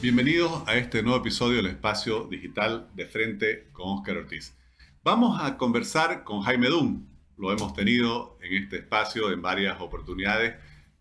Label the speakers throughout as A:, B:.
A: Bienvenidos a este nuevo episodio del Espacio Digital de Frente con Óscar Ortiz. Vamos a conversar con Jaime Dunn. Lo hemos tenido en este espacio en varias oportunidades.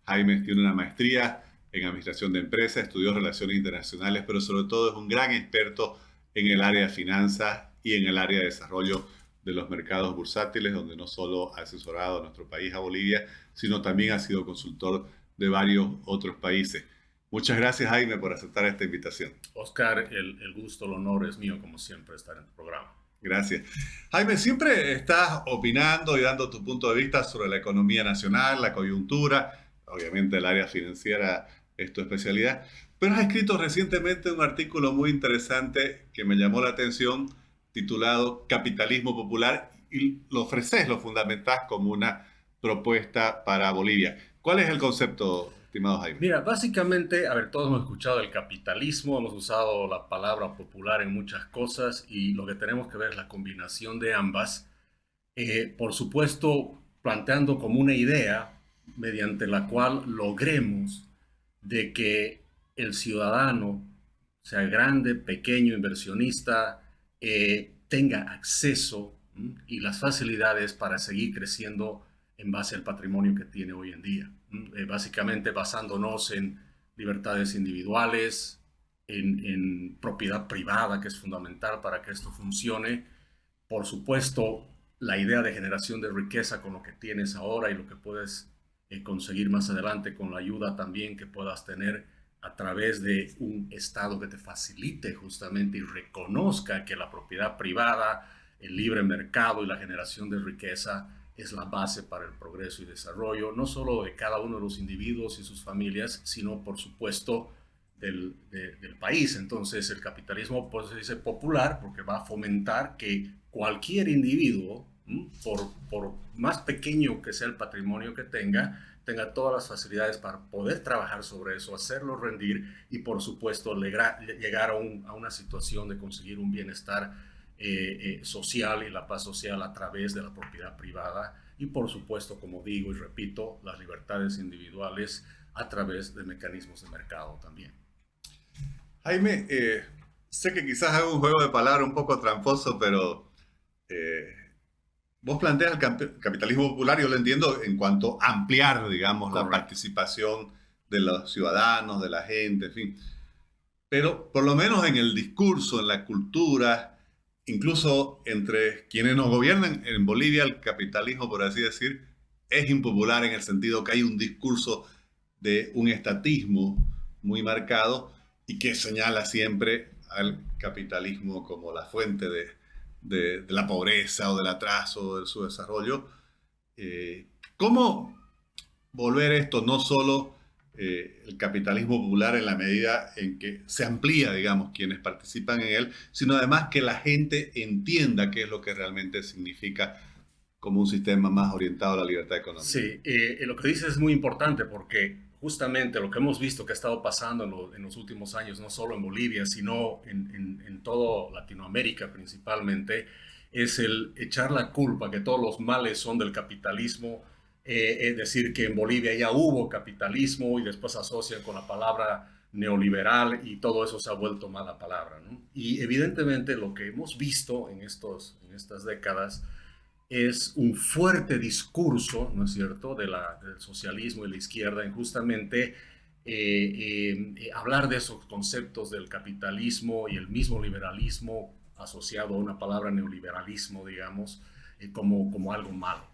A: Jaime tiene una maestría en Administración de Empresas, estudió Relaciones Internacionales, pero sobre todo es un gran experto en el área de finanzas y en el área de desarrollo de los mercados bursátiles, donde no solo ha asesorado a nuestro país, a Bolivia, sino también ha sido consultor de varios otros países. Muchas gracias, Jaime, por aceptar esta invitación.
B: Oscar, el gusto, el honor es mío, como siempre, estar en tu programa.
A: Gracias. Jaime, siempre estás opinando y dando tu punto de vista sobre la economía nacional, la coyuntura, obviamente el área financiera es tu especialidad, pero has escrito recientemente un artículo muy interesante que me llamó la atención, titulado Capitalismo Popular, y lo ofreces, lo fundamentás como una propuesta para Bolivia. ¿Cuál es el concepto, estimado Jaime?
B: Mira, básicamente, a ver, todos hemos escuchado el capitalismo, hemos usado la palabra popular en muchas cosas y lo que tenemos que ver es la combinación de ambas. Por supuesto, planteando como una idea mediante la cual logremos de que el ciudadano, sea grande, pequeño, inversionista, tenga acceso y las facilidades para seguir creciendo en base al patrimonio que tiene hoy en día. Básicamente basándonos en libertades individuales, en propiedad privada, que es fundamental para que esto funcione. Por supuesto, la idea de generación de riqueza con lo que tienes ahora y lo que puedes conseguir más adelante con la ayuda también que puedas tener a través de un Estado que te facilite justamente y reconozca que la propiedad privada, el libre mercado y la generación de riqueza es la base para el progreso y desarrollo, no solo de cada uno de los individuos y sus familias, sino por supuesto del país. Entonces el capitalismo pues, se dice popular porque va a fomentar que cualquier individuo, por más pequeño que sea el patrimonio que tenga todas las facilidades para poder trabajar sobre eso, hacerlo rendir y por supuesto llegar a una situación de conseguir un bienestar social y la paz social a través de la propiedad privada y por supuesto, como digo y repito, las libertades individuales a través de mecanismos de mercado también.
A: Jaime, sé que quizás hago un juego de palabras un poco tramposo, pero eh, vos planteas el capitalismo popular, yo lo entiendo en cuanto a ampliar, digamos, la
B: Correcto.
A: participación de los ciudadanos, de la gente, en fin. Pero por lo menos en el discurso, en la cultura, incluso entre quienes nos gobiernan en Bolivia, el capitalismo, por así decir, es impopular en el sentido que hay un discurso de un estatismo muy marcado y que señala siempre al capitalismo como la fuente de la pobreza o del atraso de su desarrollo. ¿Cómo volver esto no solo el capitalismo popular en la medida en que se amplía, digamos, quienes participan en él, sino además que la gente entienda qué es lo que realmente significa como un sistema más orientado a la libertad económica?
B: Sí, lo que dices es muy importante porque justamente lo que hemos visto que ha estado pasando en los últimos años, no solo en Bolivia, sino en toda Latinoamérica principalmente, es el echar la culpa que todos los males son del capitalismo, es decir, que en Bolivia ya hubo capitalismo y después asocian con la palabra neoliberal y todo eso se ha vuelto mala palabra, ¿no? Y evidentemente lo que hemos visto en estas décadas es un fuerte discurso, ¿no es cierto?, del socialismo y la izquierda en justamente hablar de esos conceptos del capitalismo y el mismo liberalismo asociado a una palabra neoliberalismo, digamos, como algo malo.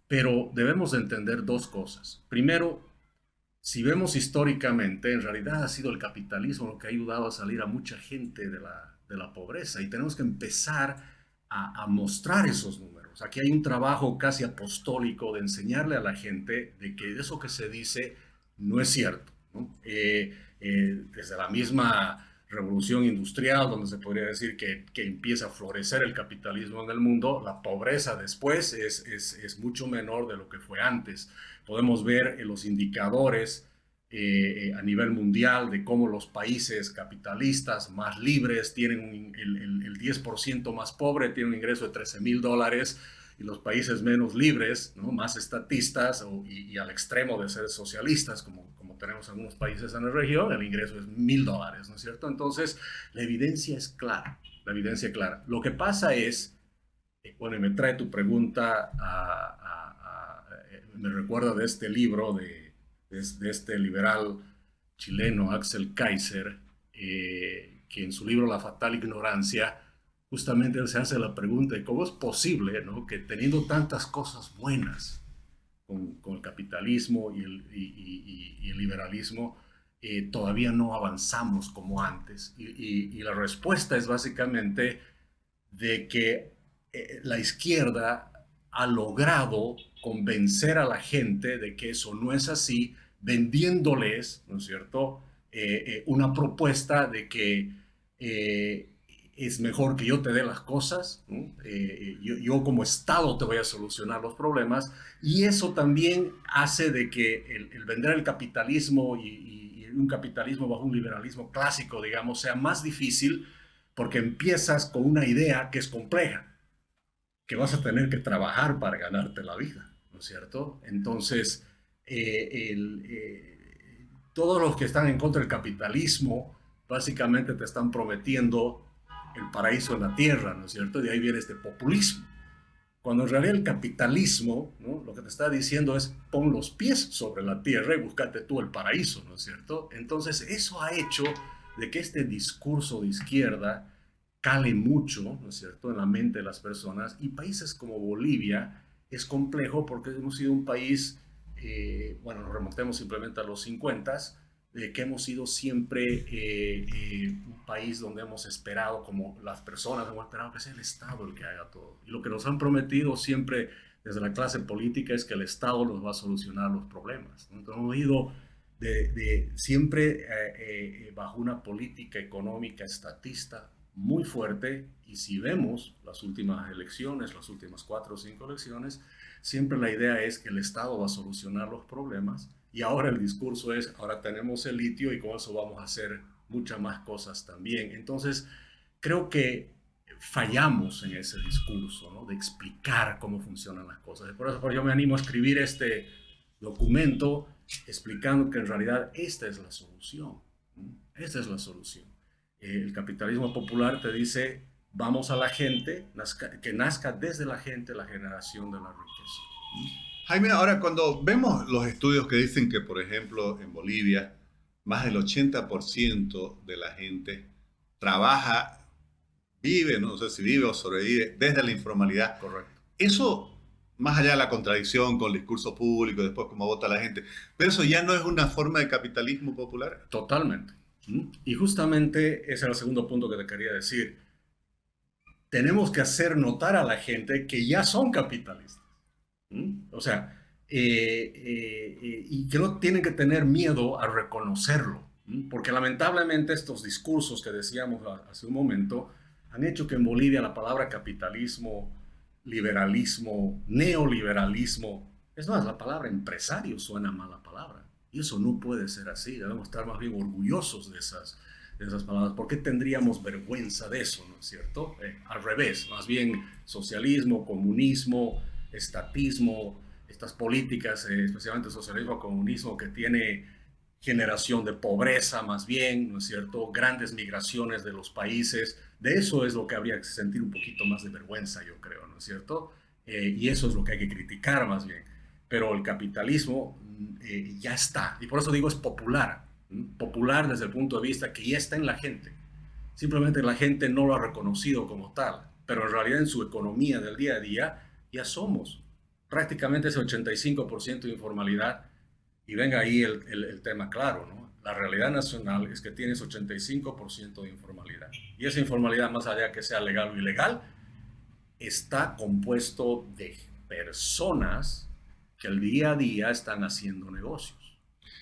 B: Pero debemos de entender dos cosas. Primero, si vemos históricamente, en realidad ha sido el capitalismo lo que ha ayudado a salir a mucha gente de la pobreza y tenemos que empezar a mostrar esos números. Aquí hay un trabajo casi apostólico de enseñarle a la gente de que eso que se dice no es cierto, ¿no? Desde la misma revolución industrial, donde se podría decir que empieza a florecer el capitalismo en el mundo, la pobreza después es mucho menor de lo que fue antes. Podemos ver en los indicadores a nivel mundial de cómo los países capitalistas más libres tienen el 10% más pobre, tienen un ingreso de $13,000 y los países menos libres, ¿no?, más estatistas y al extremo de ser socialistas, como como tenemos algunos países en la región, el ingreso es $1,000, ¿no es cierto? Entonces, la evidencia es clara, la evidencia es clara. Lo que pasa es, bueno, y me trae tu pregunta, me recuerda de este libro de este liberal chileno, Axel Kaiser, que en su libro La fatal ignorancia, justamente él se hace la pregunta de cómo es posible, ¿no?, que teniendo tantas cosas buenas con el capitalismo y el liberalismo, todavía no avanzamos como antes. Y la respuesta es básicamente de que la izquierda ha logrado convencer a la gente de que eso no es así, vendiéndoles, ¿no es cierto?, una propuesta de que es mejor que yo te dé las cosas, ¿no? Yo como Estado te voy a solucionar los problemas, y eso también hace de que el vender el capitalismo y un capitalismo bajo un liberalismo clásico, digamos, sea más difícil, porque empiezas con una idea que es compleja, que vas a tener que trabajar para ganarte la vida, ¿no es cierto? Entonces, todos los que están en contra del capitalismo básicamente te están prometiendo el paraíso en la tierra, ¿no es cierto? De ahí viene este populismo. Cuando en realidad el capitalismo, ¿no?, lo que te está diciendo es pon los pies sobre la tierra y búscate tú el paraíso, ¿no es cierto? Entonces eso ha hecho de que este discurso de izquierda cale mucho, ¿no es cierto?, en la mente de las personas. Y países como Bolivia es complejo porque hemos sido un país, bueno, nos remontemos simplemente a los 50s, que hemos sido siempre un país donde hemos esperado, como las personas hemos esperado que sea el Estado el que haga todo. Y lo que nos han prometido siempre desde la clase política es que el Estado nos va a solucionar los problemas. Entonces hemos ido siempre bajo una política económica estatista muy fuerte, y si vemos las últimas elecciones, las últimas 4 o 5 elecciones, siempre la idea es que el Estado va a solucionar los problemas. Y ahora el discurso es, ahora tenemos el litio y con eso vamos a hacer muchas más cosas también. Entonces, creo que fallamos en ese discurso, ¿no?, de explicar cómo funcionan las cosas. Por eso yo me animo a escribir este documento explicando que en realidad esta es la solución, ¿no? Esta es la solución. El capitalismo popular te dice, vamos a la gente, que nazca desde la gente la generación de la riqueza, ¿no?
A: Jaime, ahora cuando vemos los estudios que dicen que, por ejemplo, en Bolivia, más del 80% de la gente trabaja, vive, no sé si vive o sobrevive, desde la informalidad.
B: Correcto.
A: Eso, más allá de la contradicción con el discurso público, después cómo vota la gente, pero eso ya no es una forma de capitalismo popular.
B: Totalmente. Y justamente ese era el segundo punto que te quería decir. Tenemos que hacer notar a la gente que ya son capitalistas. O sea, y que no tienen que tener miedo a reconocerlo, porque lamentablemente estos discursos que decíamos hace un momento han hecho que en Bolivia la palabra capitalismo, liberalismo, neoliberalismo, es más, la palabra empresario suena mala palabra, y eso no puede ser así. Debemos estar más bien orgullosos de esas palabras. ¿Por qué tendríamos vergüenza de eso, no es cierto? Al revés, más bien socialismo, comunismo, estatismo, estas políticas, especialmente socialismo, comunismo, que tiene generación de pobreza más bien, ¿no es cierto?, grandes migraciones de los países. De eso es lo que habría que sentir un poquito más de vergüenza, yo creo, ¿no es cierto? Y eso es lo que hay que criticar más bien. Pero el capitalismo ya está, y por eso digo es popular, popular desde el punto de vista que ya está en la gente. Simplemente la gente no lo ha reconocido como tal, pero en realidad en su economía del día a día ya somos prácticamente ese 85% de informalidad. Y venga ahí el tema claro, ¿no? La realidad nacional es que tienes 85% de informalidad. Y esa informalidad, más allá que sea legal o ilegal, está compuesto de personas que el día a día están haciendo negocios.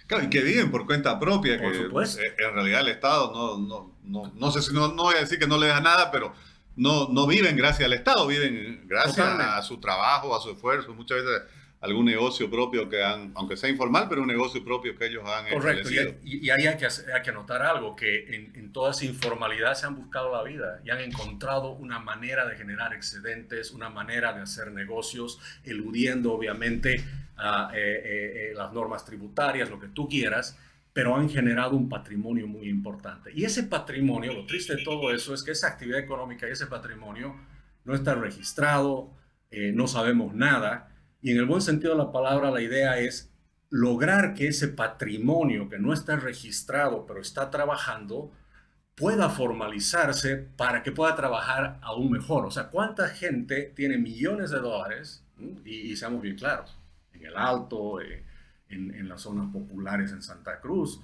A: Claro, y que viven por cuenta propia,
B: Por
A: que
B: supuesto.
A: En realidad el Estado no sé si no voy a decir que no le da nada, pero no viven gracias al Estado, viven gracias
B: Totalmente.
A: a su trabajo, a su esfuerzo, muchas veces algún negocio propio que han, aunque sea informal, pero un negocio propio que ellos han
B: Correcto,
A: establecido.
B: y ahí hay que anotar algo, que en toda esa informalidad se han buscado la vida y han encontrado una manera de generar excedentes, una manera de hacer negocios, eludiendo obviamente las normas tributarias, lo que tú quieras, pero han generado un patrimonio muy importante. Y ese patrimonio, lo triste de todo eso es que esa actividad económica y ese patrimonio no está registrado, no sabemos nada, y en el buen sentido de la palabra la idea es lograr que ese patrimonio que no está registrado pero está trabajando pueda formalizarse para que pueda trabajar aún mejor. O sea, ¿cuánta gente tiene millones de dólares? Y seamos bien claros, en el Alto, en las zonas populares en Santa Cruz,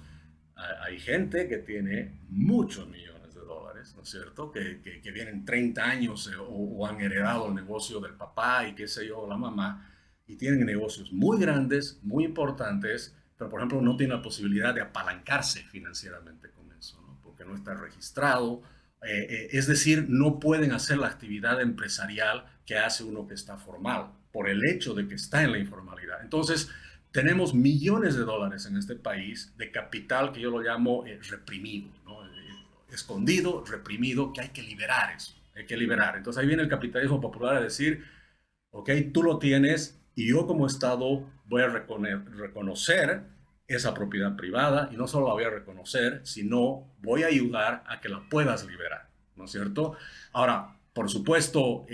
B: hay gente que tiene muchos millones de dólares, ¿no es cierto? Que vienen 30 años o han heredado el negocio del papá y qué sé yo, la mamá, y tienen negocios muy grandes, muy importantes, pero por ejemplo no tienen la posibilidad de apalancarse financieramente con eso, ¿no? Porque no está registrado, es decir, no pueden hacer la actividad empresarial que hace uno que está formal, por el hecho de que está en la informalidad. Entonces, tenemos millones de dólares en este país de capital que yo lo llamo reprimido, ¿no? Escondido, reprimido, que hay que liberar eso, hay que liberar. Entonces ahí viene el capitalismo popular a decir, ok, tú lo tienes y yo como Estado voy a reconocer esa propiedad privada y no solo la voy a reconocer, sino voy a ayudar a que la puedas liberar, ¿no es cierto? Ahora, por supuesto,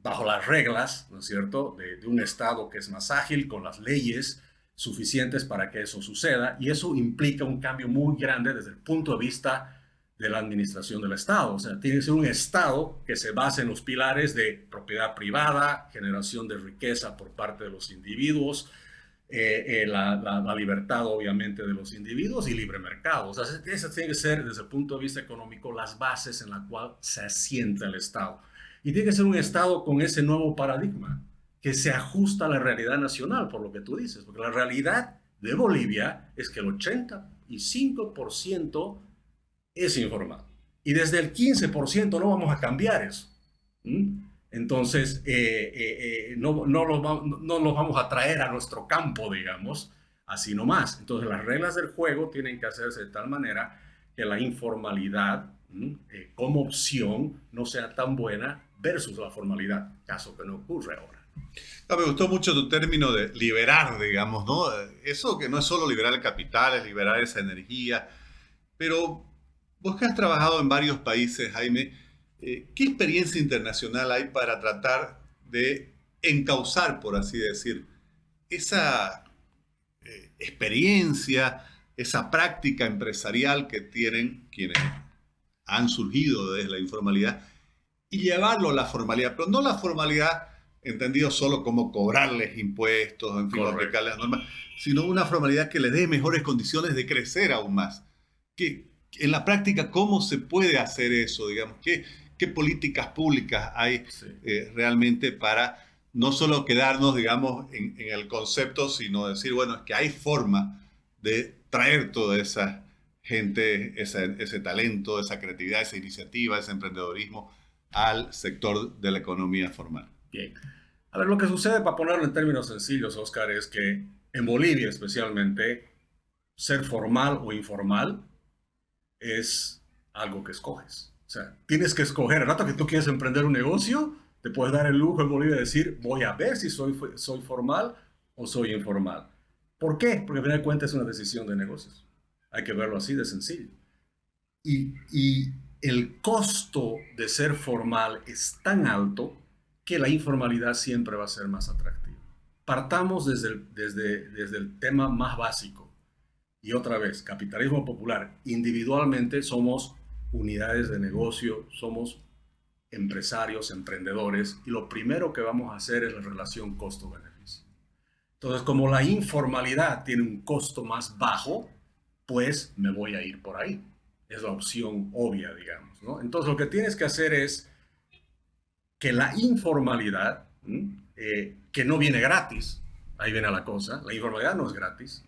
B: bajo las reglas, ¿no es cierto?, de un Estado que es más ágil, con las leyes suficientes para que eso suceda, y eso implica un cambio muy grande desde el punto de vista de la administración del Estado. O sea, tiene que ser un Estado que se base en los pilares de propiedad privada, generación de riqueza por parte de los individuos, la libertad obviamente de los individuos y libre mercado. O sea, esas tienen que ser desde el punto de vista económico las bases en las cuales se asienta el Estado. Y tiene que ser un Estado con ese nuevo paradigma que se ajusta a la realidad nacional, por lo que tú dices, porque la realidad de Bolivia es que el 85% es informal. Y desde el 15% no vamos a cambiar eso. Entonces, no los vamos a traer a nuestro campo, digamos, así nomás. Entonces, las reglas del juego tienen que hacerse de tal manera que la informalidad como opción no sea tan buena versus la formalidad, caso que no ocurre ahora.
A: No, me gustó mucho tu término de liberar, digamos, ¿no? Eso que no es solo liberar el capital, es liberar esa energía. Pero vos que has trabajado en varios países, Jaime, ¿qué experiencia internacional hay para tratar de encauzar, por así decir, esa experiencia, esa práctica empresarial que tienen quienes han surgido desde la informalidad y llevarlo a la formalidad, pero no la formalidad entendido solo como cobrarles impuestos, en fin, aplicar las normas, sino una formalidad que les dé mejores condiciones de crecer aún más? Que en la práctica, ¿cómo se puede hacer eso? Digamos, ¿qué políticas públicas hay realmente para no solo quedarnos, digamos, en el concepto, sino decir, bueno, es que hay forma de traer toda esa gente, ese talento, esa creatividad, esa iniciativa, ese emprendedorismo al sector de la economía formal?
B: Bien. A ver, lo que sucede, para ponerlo en términos sencillos, Oscar, es que en Bolivia especialmente, ser formal o informal es algo que escoges. O sea, tienes que escoger. El rato que tú quieres emprender un negocio, te puedes dar el lujo en Bolivia de decir, voy a ver si soy formal o soy informal. ¿Por qué? Porque al final de cuentas es una decisión de negocios. Hay que verlo así de sencillo. Y el costo de ser formal es tan alto que la informalidad siempre va a ser más atractiva. Partamos desde el tema más básico. Y otra vez, capitalismo popular. Individualmente somos unidades de negocio, somos empresarios, emprendedores, y lo primero que vamos a hacer es la relación costo-beneficio. Entonces, como la informalidad tiene un costo más bajo, pues me voy a ir por ahí. Es la opción obvia, digamos, ¿no? Entonces, lo que tienes que hacer es que la informalidad, que no viene gratis, ahí viene la cosa, la informalidad no es gratis,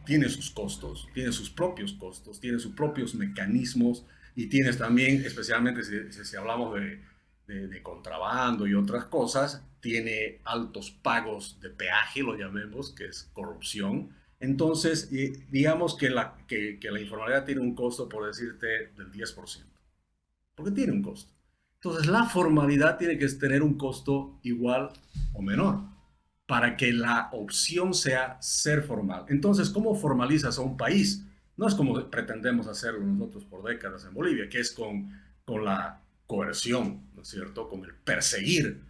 B: tiene sus costos, tiene sus propios costos, tiene sus propios mecanismos y tienes también, especialmente si hablamos de contrabando y otras cosas, tiene altos pagos de peaje, lo llamemos, que es corrupción. Entonces, digamos que la informalidad tiene un costo, por decirte, del 10%, porque tiene un costo. Entonces, la formalidad tiene que tener un costo igual o menor. para que la opción sea ser formal. Entonces, ¿cómo formalizas a un país? No es como pretendemos hacerlo nosotros por décadas en Bolivia, que es con la coerción, ¿no es cierto? Con el perseguir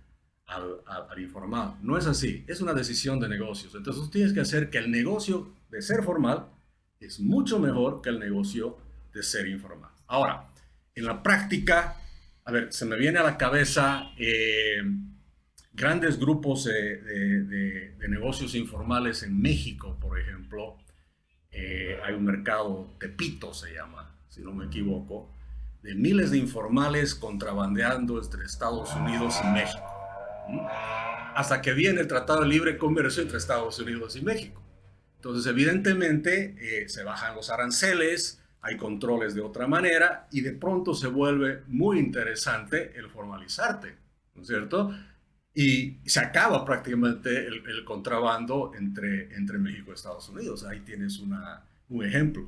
B: al informal. No es así, es una decisión de negocios. Entonces, tú tienes que hacer que el negocio de ser formal es mucho mejor que el negocio de ser informal. Ahora, en la práctica, a ver, se me viene a la cabeza grandes grupos de negocios informales en México, por ejemplo. Hay un mercado, Tepito se llama, si no me equivoco, de miles de informales contrabandeando entre Estados Unidos y México. ¿Mm? Hasta que viene el Tratado de Libre Comercio entre Estados Unidos y México. Entonces, evidentemente, se bajan los aranceles, hay controles de otra manera y de pronto se vuelve muy interesante el formalizarte, ¿no es cierto? Y se acaba prácticamente el contrabando entre México y Estados Unidos. Ahí tienes un ejemplo.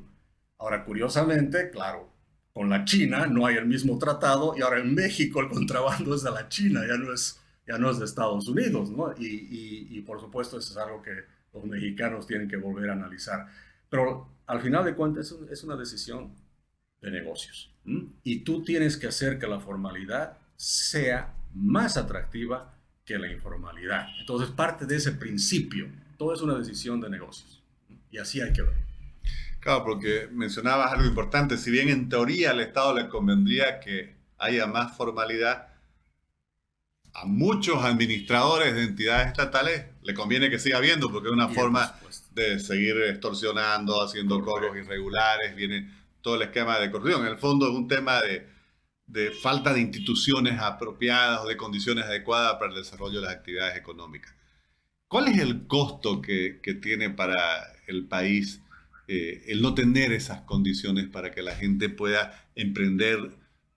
B: Ahora, curiosamente, claro, con la China no hay el mismo tratado y ahora en México el contrabando es de la China, ya no es de Estados Unidos, ¿no? Y por supuesto eso es algo que los mexicanos tienen que volver a analizar. Pero al final de cuentas es una decisión de negocios. ¿M? Y tú tienes que hacer que la formalidad sea más atractiva que la informalidad. Entonces parte de ese principio. Todo es una decisión de negocios. Y así hay que ver.
A: Claro, porque mencionabas algo importante. Si bien en teoría al Estado le convendría que haya más formalidad, a muchos administradores de entidades estatales le conviene que siga habiendo, porque es una forma de seguir extorsionando, haciendo cobros irregulares, viene todo el esquema de corrupción. En el fondo es un tema de falta de instituciones apropiadas o de condiciones adecuadas para el desarrollo de las actividades económicas. ¿Cuál es el costo que tiene para el país el no tener esas condiciones para que la gente pueda emprender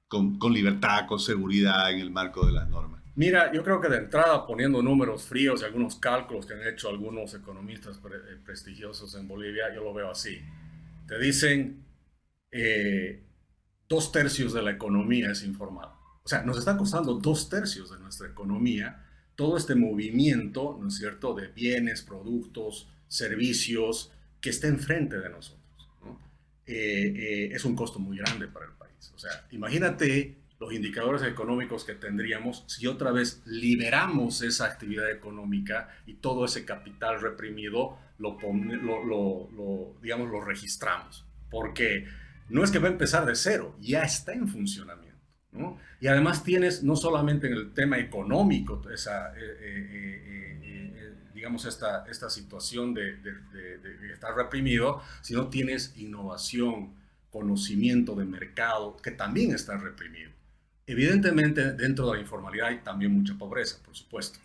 A: con libertad, con seguridad en el marco de las normas?
B: Mira, yo creo que de entrada, poniendo números fríos y algunos cálculos que han hecho algunos economistas prestigiosos en Bolivia, yo lo veo así. Te dicen, 2/3 de la economía es informal. O sea, nos está costando 2/3 de nuestra economía todo este movimiento, ¿no es cierto?, de bienes, productos, servicios que está enfrente de nosotros, ¿no? Es un costo muy grande para el país. O sea, imagínate los indicadores económicos que tendríamos si otra vez liberamos esa actividad económica y todo ese capital reprimido digamos, lo registramos. Porque no es que va a empezar de cero, ya está en funcionamiento, ¿no? Y además tienes no solamente en el tema económico digamos esta situación de estar reprimido, sino tienes innovación, conocimiento de mercado que también está reprimido. Evidentemente, dentro de la informalidad hay también mucha pobreza, por supuesto,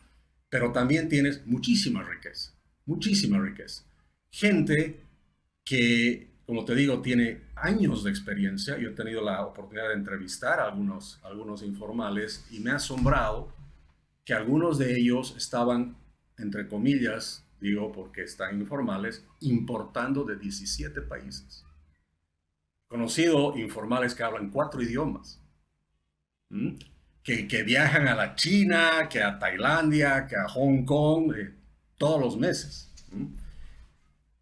B: pero también tienes muchísima riqueza, muchísima riqueza. Gente que, como te digo, tiene años de experiencia. Yo he tenido la oportunidad de entrevistar a algunos informales y me ha asombrado que algunos de ellos estaban, entre comillas, digo porque están informales, importando de 17 países. Conocido informales que hablan 4 idiomas. Que viajan a la China, que a Tailandia, que a Hong Kong, todos los meses.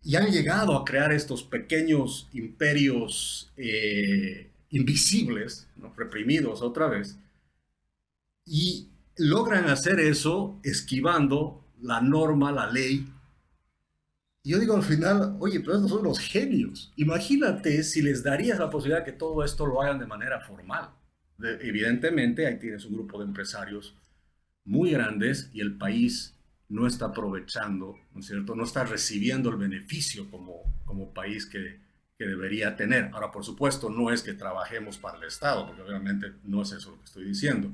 B: Y han llegado a crear estos pequeños imperios invisibles, ¿no?, reprimidos otra vez, y logran hacer eso esquivando la norma, la ley. Y yo digo al final, oye, pero estos son los genios. Imagínate si les darías la posibilidad de que todo esto lo hagan de manera formal. Evidentemente, ahí tienes un grupo de empresarios muy grandes y el país no está aprovechando, ¿no es cierto? No está recibiendo el beneficio como país que debería tener. Ahora, por supuesto, no es que trabajemos para el Estado, porque obviamente no es eso lo que estoy diciendo,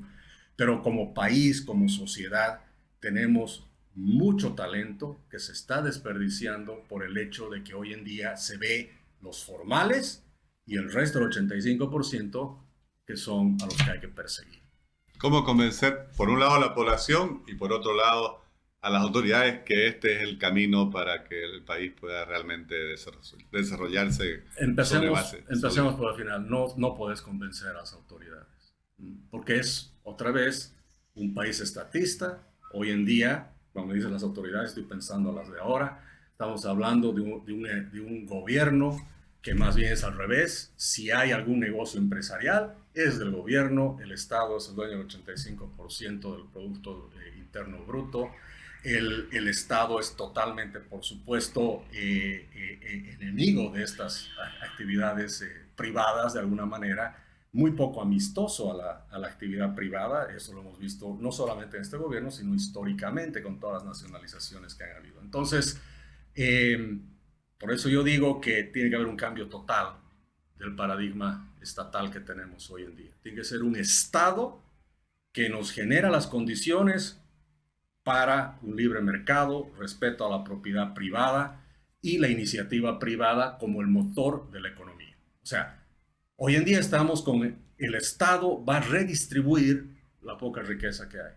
B: pero como país, como sociedad, tenemos mucho talento que se está desperdiciando por el hecho de que hoy en día se ve los formales y el resto del 85% que son a los que hay que perseguir.
A: ¿Cómo convencer, por un lado, a la población y por otro lado, a las autoridades que este es el camino para que el país pueda realmente desarrollarse?
B: Empecemos por el final. No puedes convencer a las autoridades, porque es, otra vez, un país estatista. Hoy en día Cuando me dicen las autoridades, estoy pensando en las de ahora. Estamos hablando de un gobierno que más bien es al revés. Si hay algún negocio empresarial, es del gobierno. El Estado es el dueño del 85% del Producto Interno Bruto. El Estado es totalmente, por supuesto, enemigo de estas actividades privadas de alguna manera, muy poco amistoso a la actividad privada. Eso lo hemos visto no solamente en este gobierno, sino históricamente con todas las nacionalizaciones que han habido. Entonces, por eso yo digo que tiene que haber un cambio total del paradigma estatal que tenemos hoy en día. Tiene que ser un Estado que nos genera las condiciones para un libre mercado, respeto a la propiedad privada y la iniciativa privada como el motor de la economía. O sea, hoy en día estamos con el Estado va a redistribuir la poca riqueza que hay.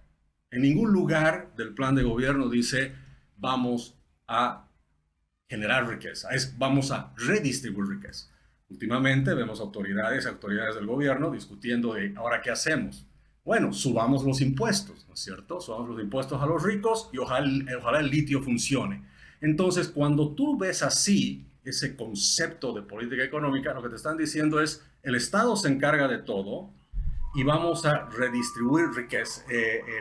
B: En ningún lugar del plan de gobierno dice vamos a generar riqueza, vamos a redistribuir riqueza. Últimamente vemos autoridades del gobierno discutiendo de ahora qué hacemos. Bueno, subamos los impuestos, ¿no es cierto? Subamos los impuestos a los ricos y ojalá el litio funcione. Entonces, cuando tú ves así ese concepto de política económica, lo que te están diciendo es el Estado se encarga de todo y vamos a redistribuir riqueza,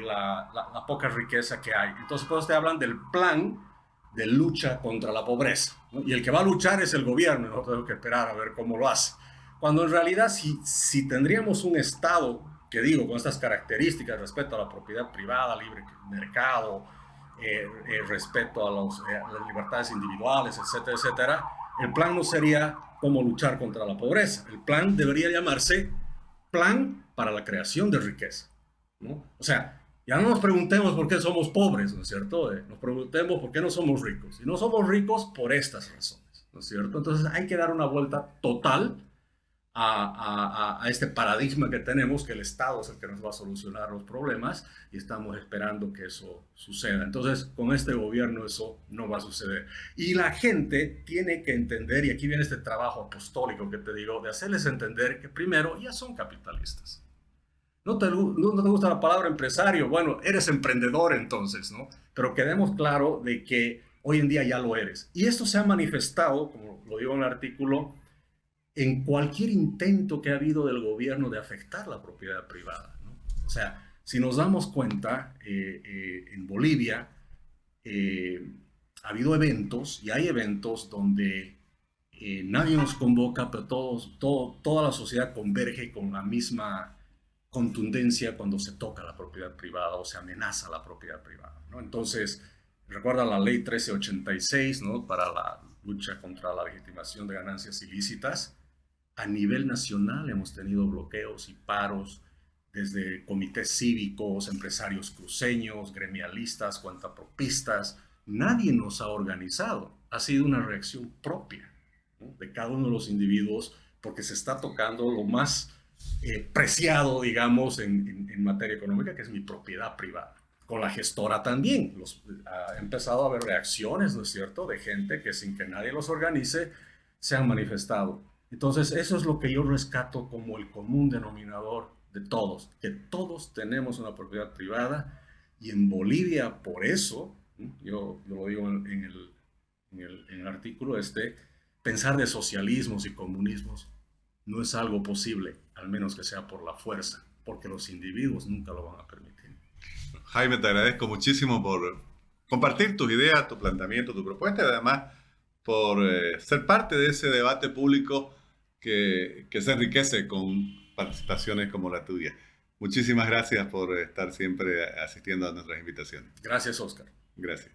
B: la poca riqueza que hay. Entonces, pues te hablan del plan de lucha contra la pobreza, ¿no? Y el que va a luchar es el gobierno, y nosotros tenemos que esperar a ver cómo lo hace. Cuando en realidad, si tendríamos un Estado que digo, con estas características, respeto a la propiedad privada, libre mercado, respeto a las libertades individuales, etcétera, etcétera, el plan no sería cómo luchar contra la pobreza. El plan debería llamarse Plan para la Creación de Riqueza, ¿no? O sea, ya no nos preguntemos por qué somos pobres, ¿no es cierto? Nos preguntemos por qué no somos ricos. Y no somos ricos por estas razones, ¿no es cierto? Entonces hay que dar una vuelta total a este paradigma que tenemos, que el Estado es el que nos va a solucionar los problemas y estamos esperando que eso suceda. Entonces, con este gobierno eso no va a suceder. Y la gente tiene que entender, y aquí viene este trabajo apostólico que te digo, de hacerles entender que primero ya son capitalistas. No te gusta la palabra empresario, bueno, eres emprendedor entonces, ¿no? Pero quedemos claro de que hoy en día ya lo eres. Y esto se ha manifestado, como lo digo en el artículo, en cualquier intento que ha habido del gobierno de afectar la propiedad privada, ¿no? O sea, si nos damos cuenta, en Bolivia ha habido eventos, y hay eventos donde nadie nos convoca, pero toda la sociedad converge con la misma contundencia cuando se toca la propiedad privada o se amenaza la propiedad privada, ¿no? Entonces, recuerda la ley 1386, ¿no? Para la lucha contra la legitimación de ganancias ilícitas. A nivel nacional hemos tenido bloqueos y paros desde comités cívicos, empresarios cruceños, gremialistas, cuentapropistas. Nadie nos ha organizado. Ha sido una reacción propia, ¿no? De cada uno de los individuos, porque se está tocando lo más preciado, digamos, en materia económica, que es mi propiedad privada. Con la gestora también. Ha empezado a haber reacciones, ¿no es cierto?, de gente que sin que nadie los organice se han manifestado. Entonces, eso es lo que yo rescato como el común denominador de todos, que todos tenemos una propiedad privada, y en Bolivia, por eso, yo lo digo en el artículo pensar de socialismos y comunismos no es algo posible, al menos que sea por la fuerza, porque los individuos nunca lo van a permitir.
A: Jaime, te agradezco muchísimo por compartir tus ideas, tu planteamiento, tu propuesta, y además por ser parte de ese debate público que se enriquece con participaciones como la tuya. Muchísimas gracias por estar siempre asistiendo a nuestras invitaciones.
B: Gracias, Oscar.
A: Gracias.